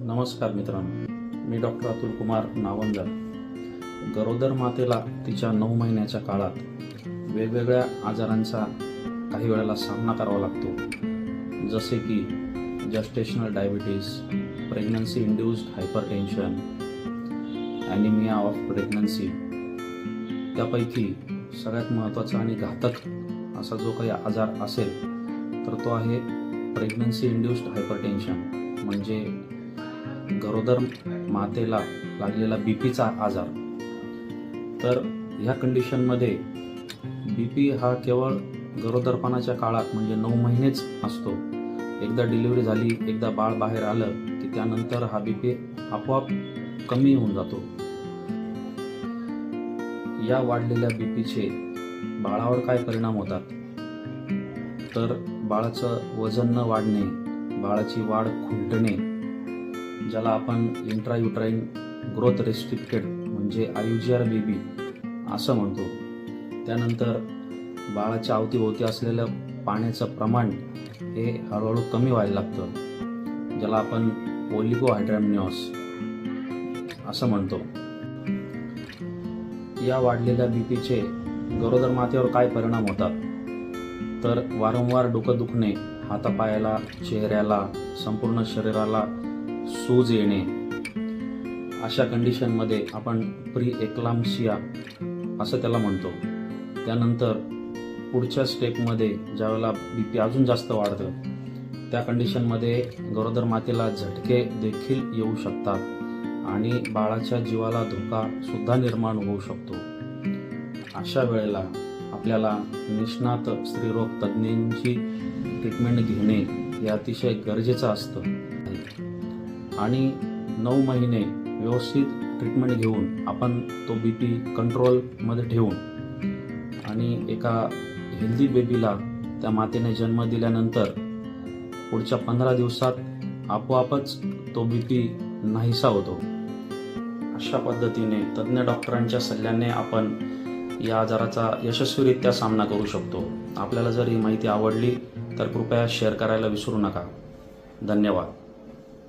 नमस्कार मित्रांनो, मी डॉक्टर अतुल कुमार नावंजर. गरोदर मातेला तिच्या 9 महिन्याच्या काळात वेगवेगळ्या आजारांचा काही वेळेला सामना करावा लागतो, जसे की gestational diabetes, pregnancy induced hypertension, anaemia of pregnancy. त्यापैकी सगळ्यात महत्त्वाचा आणि घातक असा जो काही आजार असेल तर तो आहे प्रेग्नन्सी इंड्यूस्ड हायपरटेन्शन, म्हणजे गरोदर मातेला लागलेला बीपीचा आजार. तर ह्या कंडिशनमध्ये बीपी हा केवळ गरोदरपणाच्या काळात म्हणजे 9 महिनेच असतो. एकदा डिलिव्हरी झाली, एकदा बाळ बाहेर आलं की त्यानंतर हा बीपी आपोआप कमी होऊन जातो. या वाढलेल्या बीपीचे बाळावर काय परिणाम होतात, तर बाळाचं वजन न वाढणे, बाळाची वाढ खुंटणे, ज्याला आपण इंट्रायुट्राईन ग्रोथ रेस्ट्रिक्टेड म्हणजे IUGR बेबी असं म्हणतो. त्यानंतर बाळाच्या अवतीभोवती असलेलं पाण्याचं प्रमाण हे हळूहळू कमी व्हायला लागतं, ज्याला आपण ओलिगोहायड्रॅमनिओस असं म्हणतो. या वाढलेल्या बीपीचे गरोदर मातेवर काय परिणाम होतात, तर वारंवार डोकं दुखणे, हातापायाला, चेहऱ्याला, संपूर्ण शरीराला सूज येणे. अशा कंडिशनमध्ये आपण प्री एक्लाम्सिया असं त्याला म्हणतो. त्यानंतर पुढच्या स्टेपमध्ये ज्यावेळेला बीपी अजून जास्त वाढतं, त्या कंडिशनमध्ये गरोदर मातेला झटके देखील येऊ शकतात आणि बाळाच्या जीवाला धोका सुद्धा निर्माण होऊ शकतो. अशा वेळेला आपल्याला निष्णात स्त्रीरोग तज्ज्ञांची ट्रीटमेंट घेणे हे अतिशय गरजेचं असतं आणि 9 महिने व्यवस्थित ट्रीटमेंट घेऊन आपण तो बीपी कंट्रोलमध्ये ठेवून आणि एका हेल्दी बेबीला त्या मातेने जन्म दिल्यानंतर पुढच्या 15 दिवसात आपोआपच तो बीपी नाहीसा होतो. अशा पद्धतीने तज्ज्ञ डॉक्टरांच्या सल्ल्याने आपण या आजाराचा यशस्वीरित्या सामना करू शकतो. आपल्याला जर ही माहिती आवडली तर कृपया शेअर करायला विसरू नका. धन्यवाद.